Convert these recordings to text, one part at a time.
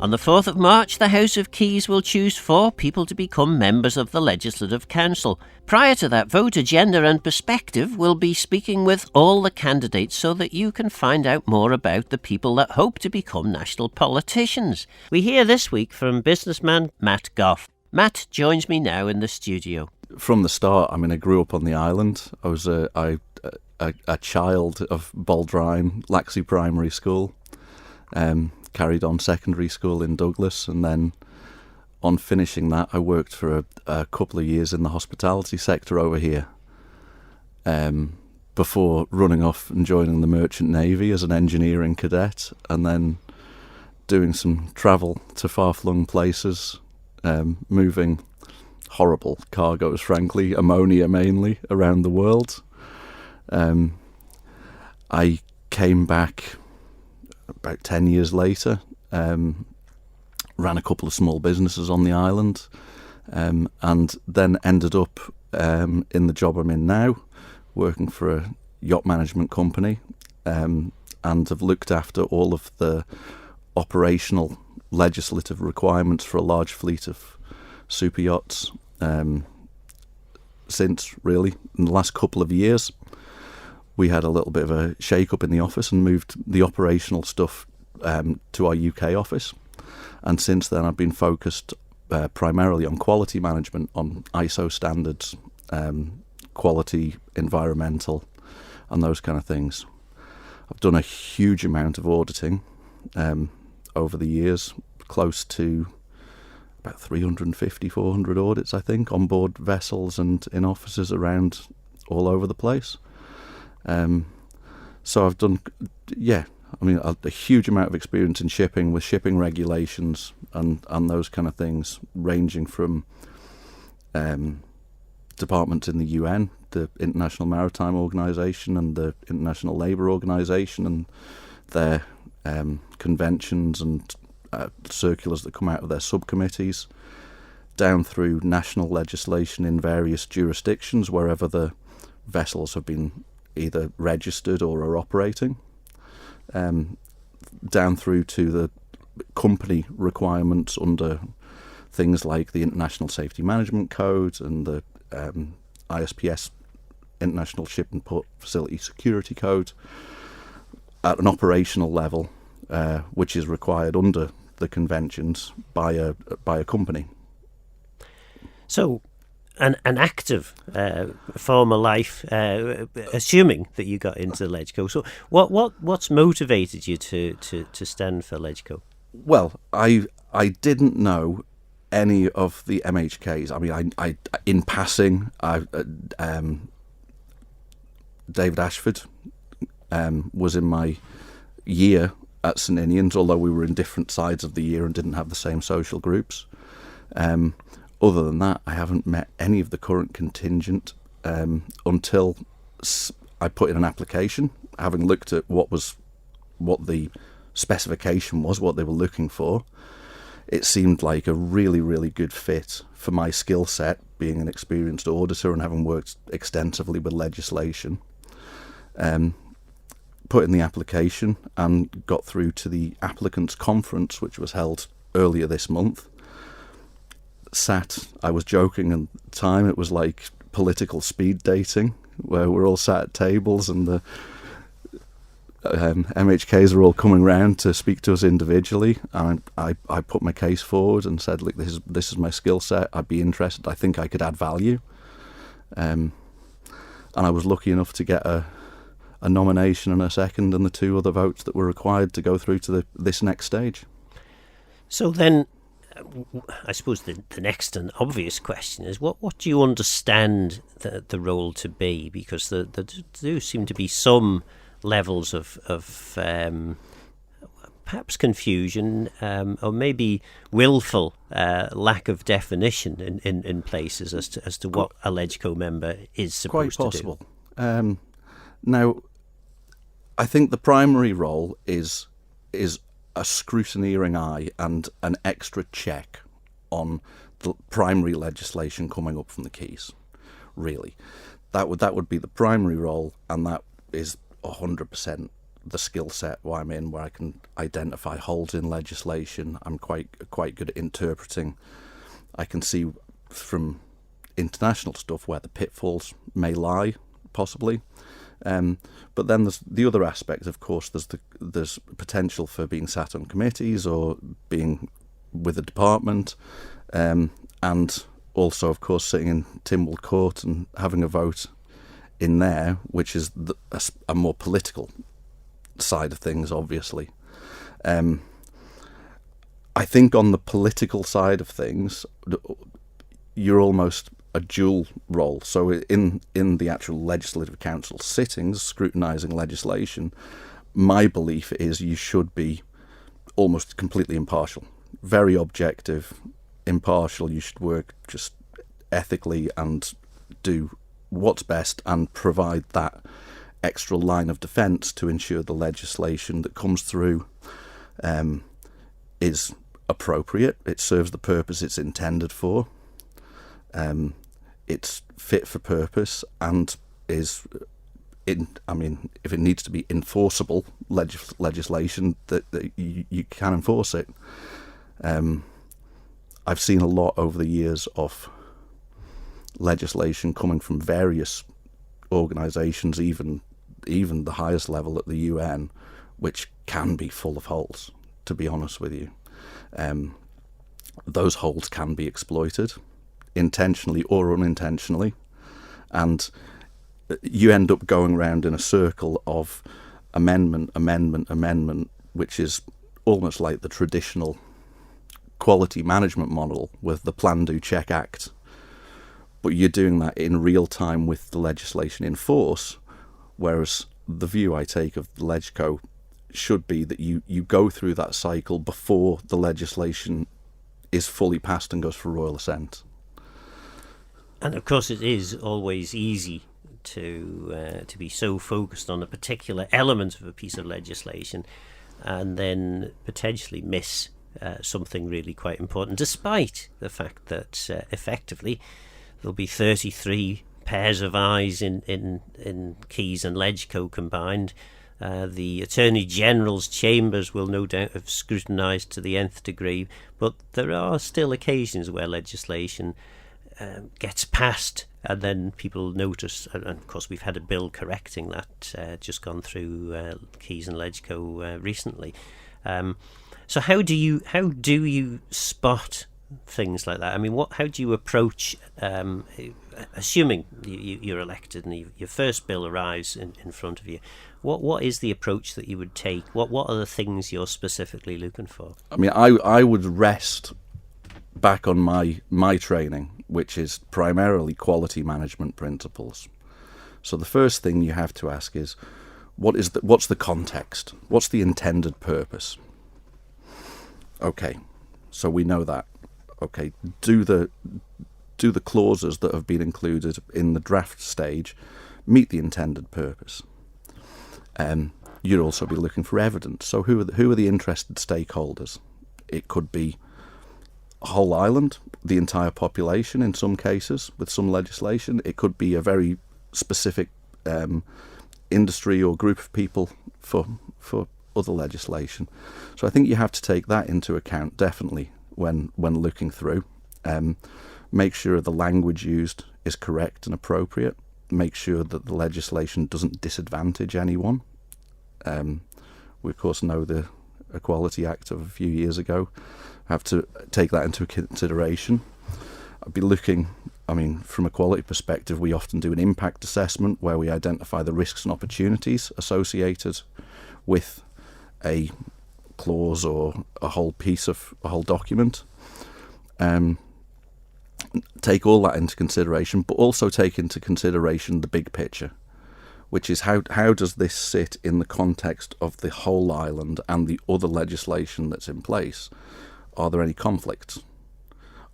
On the 4th of March, the House of Keys will choose 4 people to become members of the Legislative Council. Prior to that vote, Agenda and Perspective will be speaking with all the candidates so that you can find out more about the people that hope to become national politicians. We hear this week from businessman Matt Gough. Matt joins me now in the studio. From the start, I grew up on the island. I was a child of Baldrine, Laxey Primary School. Carried on secondary school in Douglas, and then on finishing that I worked for a couple of years in the hospitality sector over here, before running off and joining the Merchant Navy as an engineering cadet, and then doing some travel to far-flung places, moving horrible cargoes, frankly, ammonia mainly, around the world. I came back about 10 years later, ran a couple of small businesses on the island, and then ended up in the job I'm in now, working for a yacht management company, and have looked after all of the operational legislative requirements for a large fleet of super yachts since, really, in the last couple of years. We had a little bit of a shake-up in the office and moved the operational stuff to our UK office. And since then, I've been focused primarily on quality management, on ISO standards, quality, environmental, and those kind of things. I've done a huge amount of auditing over the years, close to about 350, 400 audits, I think, on board vessels and in offices around all over the place. So I've done, a huge amount of experience in shipping, with shipping regulations and those kind of things, ranging from departments in the UN, the International Maritime Organization and the International Labour Organization, and their conventions and circulars that come out of their subcommittees, down through national legislation in various jurisdictions wherever the vessels have been either registered or are operating, down through to the company requirements under things like the International Safety Management Code and the ISPS, International Ship and Port Facility Security Code, at an operational level, which is required under the conventions by a company. So, an active former life, assuming that you got into LegCo. So what's motivated you to stand for LegCo? Well, I didn't know any of the MHKs. I in passing, David Ashford was in my year at St Ninians, although we were in different sides of the year and didn't have the same social groups. Other than that, I haven't met any of the current contingent until I put in an application, having looked at what the specification was, what they were looking for. It seemed like a really, really good fit for my skill set, being an experienced auditor and having worked extensively with legislation. Put in the application and got through to the applicants' conference, which was held earlier this month. I was joking at the time, it was like political speed dating, where we're all sat at tables and the MHKs are all coming round to speak to us individually. And I put my case forward and said, look, this is my skill set, I'd be interested, I think I could add value. And I was lucky enough to get a nomination and a second and the 2 other votes that were required to go through to this next stage. So then, I suppose the next and obvious question is, what do you understand the role to be? Because there do seem to be some levels of perhaps confusion or maybe willful lack of definition in places as to what a LegCo member is supposed to do. Quite possible. Now, I think the primary role is a scrutineering eye and an extra check on the primary legislation coming up from the Keys. Really, that would be the primary role, and that is 100% the skill set where I'm in, where I can identify holes in legislation. I'm quite good at interpreting. I can see from international stuff where the pitfalls may lie, possibly. But then there's the other aspect, of course. There's potential for being sat on committees or being with a department, and also, of course, sitting in Tynwald Court and having a vote in there, which is a more political side of things, obviously. I think on the political side of things, you're almost a dual role. So in the actual Legislative Council sittings, scrutinising legislation, my belief is you should be almost completely impartial, very objective, impartial. You should work just ethically and do what's best and provide that extra line of defence to ensure the legislation that comes through is appropriate, it serves the purpose it's intended for, it's fit for purpose, and is if it needs to be enforceable legislation, that you can enforce it. I've seen a lot over the years of legislation coming from various organisations, even the highest level at the UN, which can be full of holes, to be honest with you. Those holes can be exploited, intentionally or unintentionally, and you end up going round in a circle of amendment, which is almost like the traditional quality management model with the plan, do, check, act. But you're doing that in real time with the legislation in force, whereas the view I take of the LegCo should be that you go through that cycle before the legislation is fully passed and goes for royal assent. And of course it is always easy to be so focused on a particular element of a piece of legislation and then potentially miss something really quite important, despite the fact that effectively there'll be 33 pairs of eyes in Keys and LegCo combined. The Attorney General's chambers will no doubt have scrutinised to the nth degree, but there are still occasions where legislation gets passed and then people notice, and of course we've had a bill correcting that just gone through Keys and LegCo recently. So how do you spot things like that? I mean, how do you approach, assuming you're elected and your first bill arrives in front of you, what is the approach that you would take? What are the things you're specifically looking for? I mean, I would rest back on my training, which is primarily quality management principles. So the first thing you have to ask is, what's the context? What's the intended purpose? Okay, so we know that. Okay, do the clauses that have been included in the draft stage meet the intended purpose? You'd also be looking for evidence. So who are the interested stakeholders? It could be a whole island, the entire population in some cases with some legislation. It could be a very specific industry or group of people for other legislation. So I think you have to take that into account definitely when looking through. Make sure the language used is correct and appropriate. Make sure that the legislation doesn't disadvantage anyone. We of course know the Equality Act of a few years ago. Have to take that into consideration. I'd be looking, from a quality perspective, we often do an impact assessment where we identify the risks and opportunities associated with a clause or a whole document. Take all that into consideration, but also take into consideration the big picture, which is how does this sit in the context of the whole island and the other legislation that's in place? Are there any conflicts?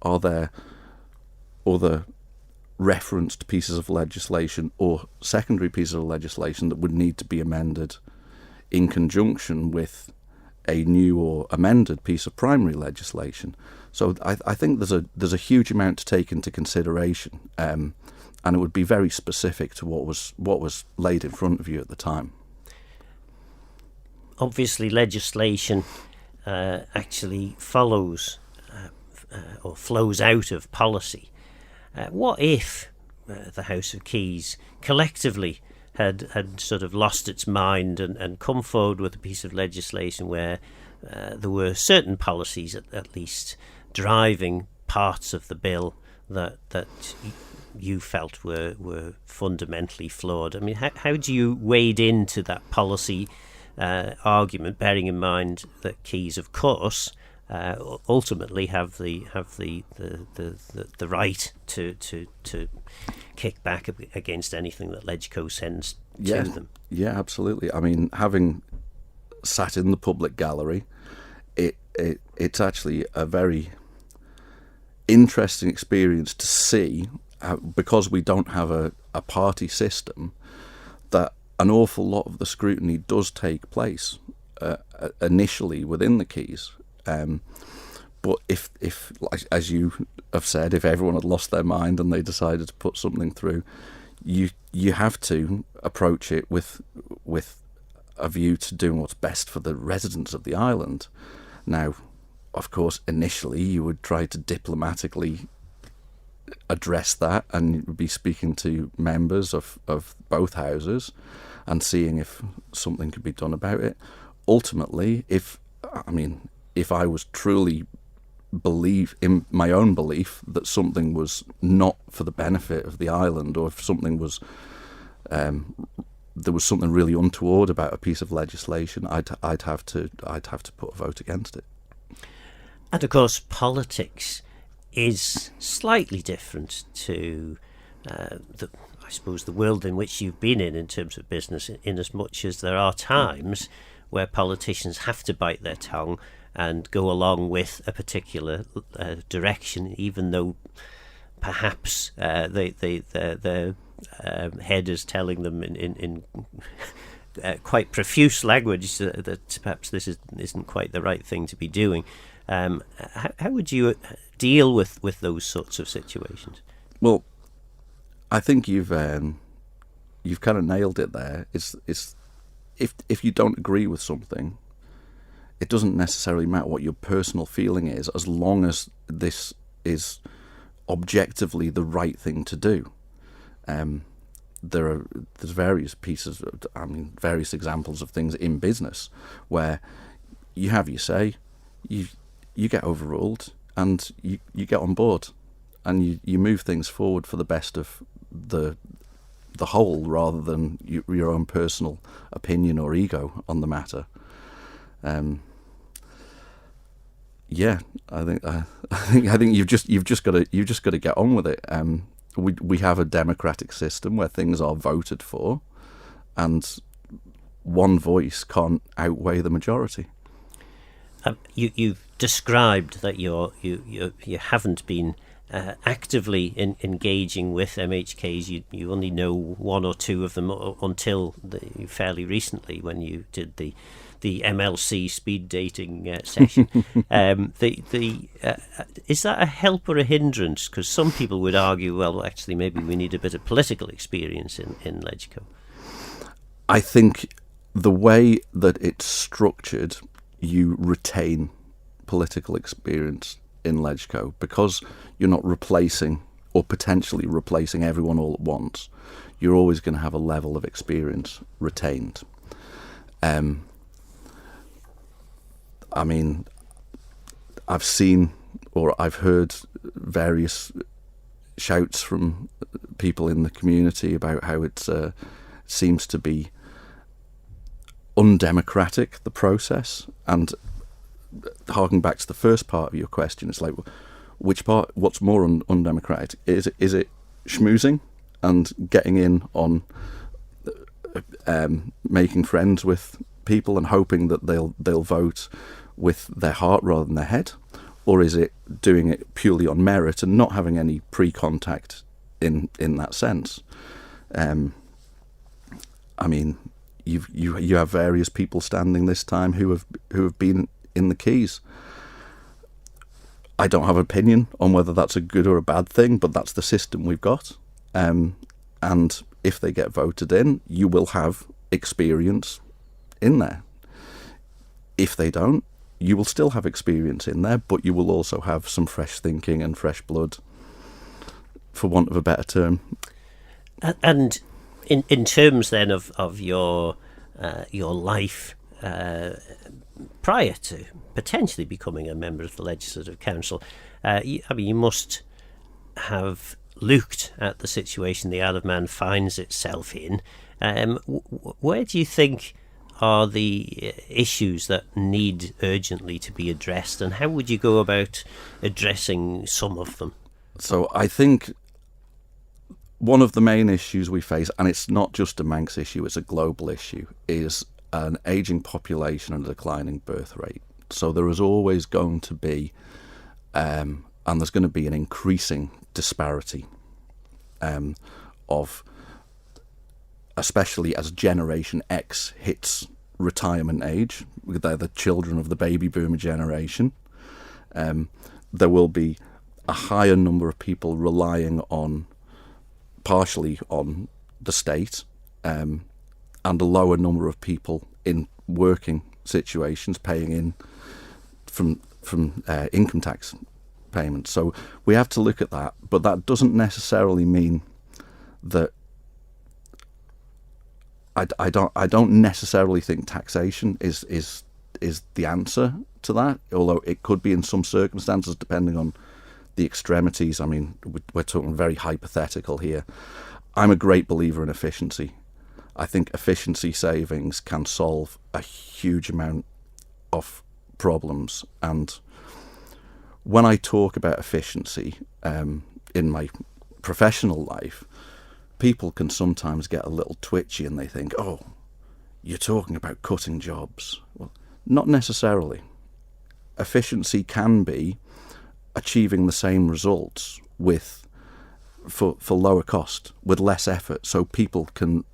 Are there other referenced pieces of legislation or secondary pieces of legislation that would need to be amended in conjunction with a new or amended piece of primary legislation? So I think there's a huge amount to take into consideration, and it would be very specific to what was laid in front of you at the time. obviously legislation actually follows or flows out of policy. What if the House of Keys collectively had sort of lost its mind and come forward with a piece of legislation where there were certain policies at least driving parts of the bill that you felt were fundamentally flawed? I mean, how do you wade into that policy argument, bearing in mind that Keys, of course, ultimately have the right to kick back against anything that LegCo sends to them? Yeah, absolutely. I mean, having sat in the public gallery, it's actually a very interesting experience to see how, because we don't have a party system, that an awful lot of the scrutiny does take place initially within the Keys. But if, as you have said, if everyone had lost their mind and they decided to put something through, you have to approach it with a view to doing what's best for the residents of the island. Now, of course, initially you would try to diplomatically address that and be speaking to members of both houses and seeing if something could be done about it. Ultimately, if I was truly believe in my own belief that something was not for the benefit of the island, or if something was there was something really untoward about a piece of legislation, I'd have to put a vote against it. And of course, politics is slightly different to I suppose the world in which you've been in terms of business, in as much as there are times where politicians have to bite their tongue and go along with a particular direction, even though perhaps their head is telling them in quite profuse language that perhaps this isn't quite the right thing to be doing. How would you deal with those sorts of situations? Well, I think you've kind of nailed it there. It's if you don't agree with something, it doesn't necessarily matter what your personal feeling is, as long as this is objectively the right thing to do. There's various various examples of things in business where you have your say, you get overruled, and you get on board, and you move things forward for the best of the whole, rather than your own personal opinion or ego on the matter. I think you've just got to get on with it. We have a democratic system where things are voted for, and one voice can't outweigh the majority. You've described that you haven't been actively engaging with MHKs. You only know one or two of them until fairly recently, when you did the MLC speed dating session. Is that a help or a hindrance? Because some people would argue, well, actually, maybe we need a bit of political experience in LegCo. I think the way that it's structured, you retain political experience in LegCo, because you're not replacing or potentially replacing everyone all at once. You're always going to have a level of experience retained. I've seen, or I've heard, various shouts from people in the community about how it seems to be undemocratic, the process. And harking back to the first part of your question, it's like, which part? What's more undemocratic? Is it schmoozing and getting in on making friends with people and hoping that they'll vote with their heart rather than their head? Or is it doing it purely on merit and not having any pre-contact in that sense? You have various people standing this time who have been in the Keys. I don't have an opinion on whether that's a good or a bad thing, but that's the system we've got. And if they get voted in, you will have experience in there. If they don't, you will still have experience in there, but you will also have some fresh thinking and fresh blood, for want of a better term. And in terms then of your life prior to potentially becoming a member of the Legislative Council, you must have looked at the situation the Isle of Man finds itself in. Where do you think are the issues that need urgently to be addressed, and how would you go about addressing some of them? So I think one of the main issues we face, and it's not just a Manx issue, it's a global issue, is an ageing population and a declining birth rate. So there is always going to be, and there's going to be an increasing disparity of, especially as Generation X hits retirement age. They're the children of the baby boomer generation. There will be a higher number of people relying partially on the state, and a lower number of people in working situations paying in from income tax payments. So we have to look at that, but that doesn't necessarily mean that I don't necessarily think taxation is the answer to that, although it could be in some circumstances depending on the extremities. I mean, we're talking very hypothetical here. I'm a great believer in efficiency. I think efficiency savings can solve a huge amount of problems. And when I talk about efficiency in my professional life, people can sometimes get a little twitchy and they think, oh, you're talking about cutting jobs. Well, not necessarily. Efficiency can be achieving the same results for lower cost, with less effort, so people can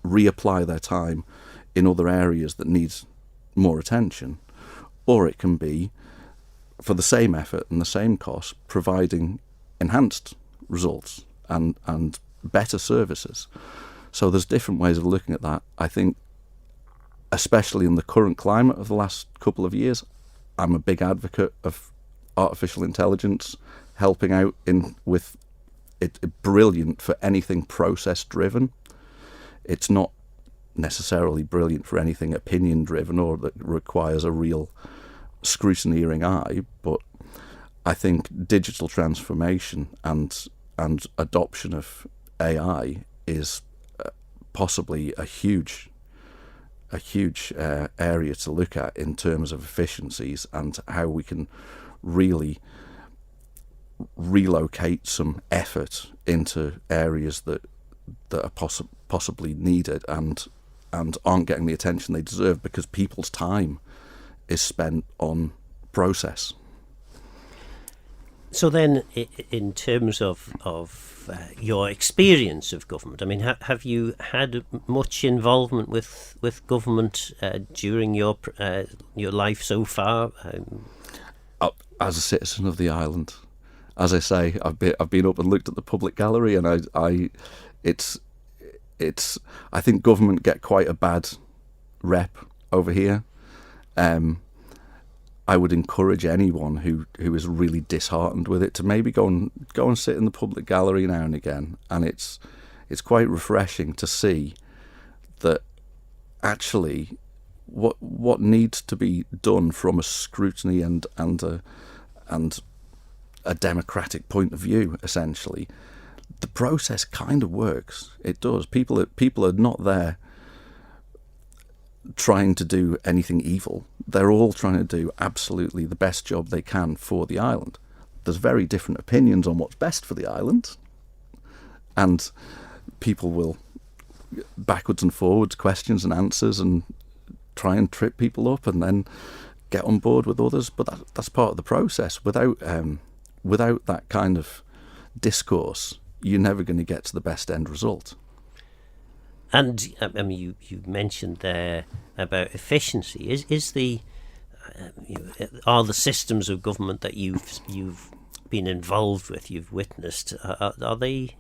reapply their time in other areas that need more attention. Or it can be, for the same effort and the same cost, providing enhanced results and better services. So there's different ways of looking at that. I think, especially in the current climate of the last couple of years, I'm a big advocate of artificial intelligence helping out with it. Brilliant for anything process driven. It's not necessarily brilliant for anything opinion driven or that requires a real scrutineering eye, but I think digital transformation and adoption of AI is possibly a huge area to look at in terms of efficiencies and how we can really relocate some effort into areas that are possibly needed and aren't getting the attention they deserve because people's time is spent on process. So then, in terms of your experience of government, I mean, have you had much involvement with government during your life so far? As a citizen of the island, as I say, I've been up and looked at the public gallery, and I think government get quite a bad rep over here. I would encourage anyone who is really disheartened with it to maybe go and sit in the public gallery now and again, and it's quite refreshing to see that actually what needs to be done from a scrutiny and a democratic point of view, essentially, the process kind of works. It does. People are not there trying to do anything evil. They're all trying to do absolutely the best job they can for the island. There's very different opinions on what's best for the island, and people will backwards and forwards, questions and answers, and try and trip people up and then get on board with others. But that's part of the process. Without that kind of discourse, you're never going to get to the best end result. And I mean, you mentioned there about efficiency. Is the are the systems of government that you've been involved with, you've witnessed, are they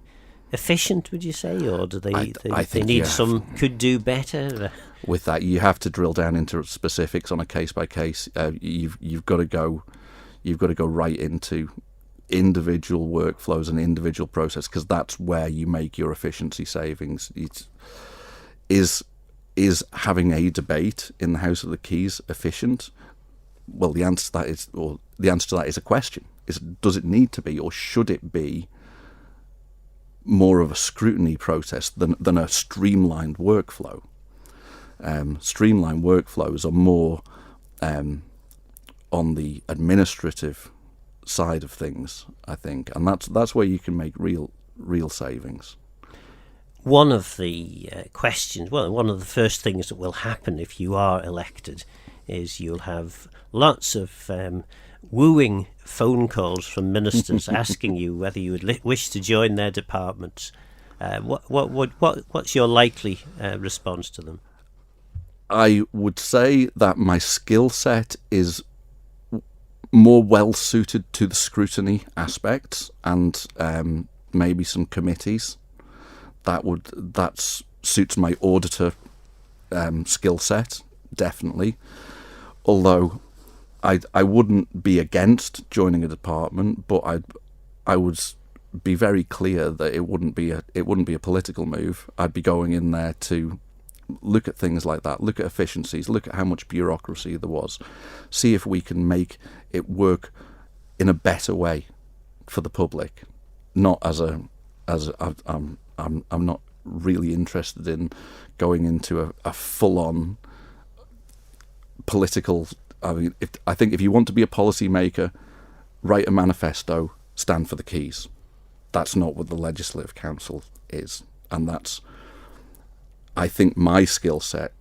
efficient, would you say, or do they I they think need some could do better? With that, you have to drill down into specifics on a case by case. You've got to go right into individual workflows and individual process, because that's where you make your efficiency savings. Is having a debate in the House of the Keys efficient? Well, the answer to that is a question. Does it need to be, or should it be more of a scrutiny process than a streamlined workflow? Streamlined workflows are more on the administrative side of things, I think, and that's where you can make real savings. One of the questions, well, one of the first things that will happen if you are elected is you'll have lots of wooing phone calls from ministers asking you whether you would wish to join their departments. What's your likely response to them? I would say that my skill set is more well suited to the scrutiny aspects and maybe some committees. That suits my auditor skill set, definitely. Although I wouldn't be against joining a department, but I would be very clear that it wouldn't be a political move. I'd be going in there to look at things like that, look at efficiencies, look at how much bureaucracy there was, see if we can make it work in a better way for the public. Not I'm not really interested in going into a full-on political. I think if you want to be a policymaker, write a manifesto, stand for the keys. That's not what the Legislative Council is, and I think my skill set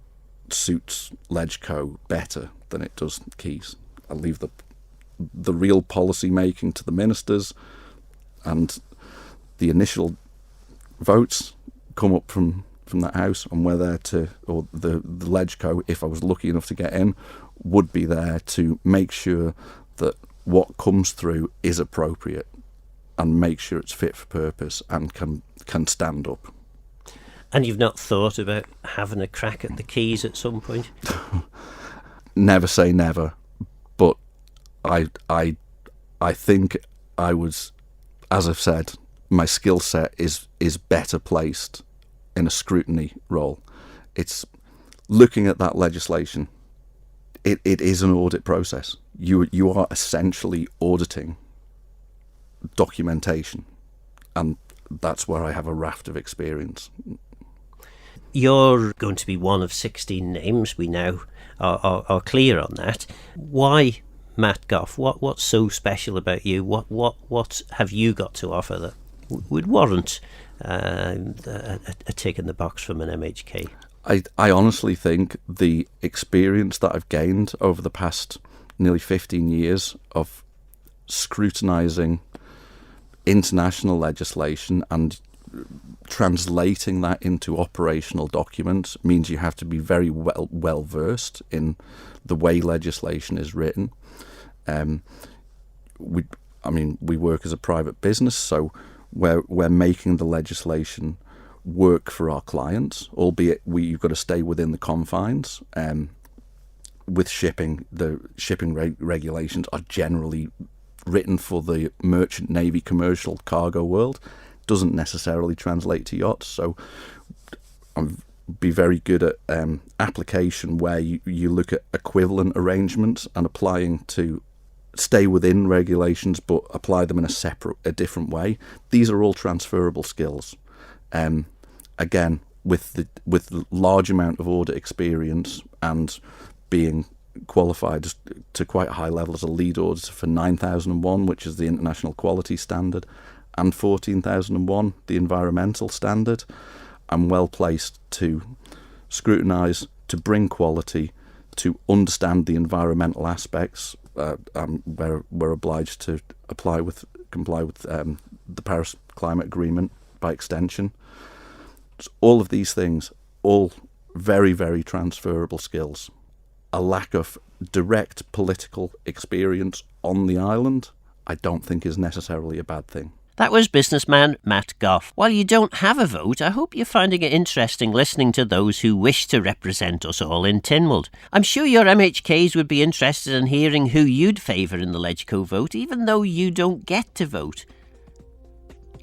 suits LegCo better than it does Keys. I leave the real policy making to the ministers, and the initial votes come up from that house, and we're there or the LegCo, if I was lucky enough to get in, would be there to make sure that what comes through is appropriate and make sure it's fit for purpose and can stand up. And you've not thought about having a crack at the keys at some point? Never say never, but I think I was, as I've said, my skill set is better placed in a scrutiny role. It's looking at that legislation. It is an audit process. You are essentially auditing documentation, and that's where I have a raft of experience. You're going to be one of 16 names. We now are clear on that. Why Matt Gough? What's so special about you? What have you got to offer that would warrant a tick in the box from an MHK? I honestly think the experience that I've gained over the past nearly 15 years of scrutinising international legislation and translating that into operational documents means you have to be very well versed in the way legislation is written. We work as a private business, so we're making the legislation work for our clients, albeit you've got to stay within the confines. With shipping, the shipping regulations are generally written for the merchant navy commercial cargo world. Doesn't necessarily translate to yachts, so I'm be very good at application where you look at equivalent arrangements and applying to stay within regulations but apply them in a different way. These are all transferable skills. Again, with the large amount of audit experience and being qualified to quite a high level as a lead auditor for 9001, which is the international quality standard, and 14001, the environmental standard, I'm well placed to scrutinise, to bring quality, to understand the environmental aspects. We're obliged to comply with the Paris Climate Agreement by extension. So all of these things, all very, very transferable skills. A lack of direct political experience on the island, I don't think is necessarily a bad thing. That was businessman Matt Gough. While you don't have a vote, I hope you're finding it interesting listening to those who wish to represent us all in Tynwald. I'm sure your MHKs would be interested in hearing who you'd favour in the LegCo vote, even though you don't get to vote.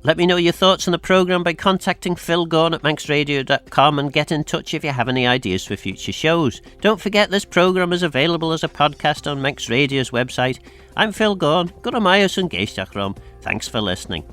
Let me know your thoughts on the programme by contacting Phil Gaughan at manxradio.com and get in touch if you have any ideas for future shows. Don't forget this programme is available as a podcast on Manx Radio's website. I'm Phil Gaughan. Go to Myos and Geistach Rom. Thanks for listening.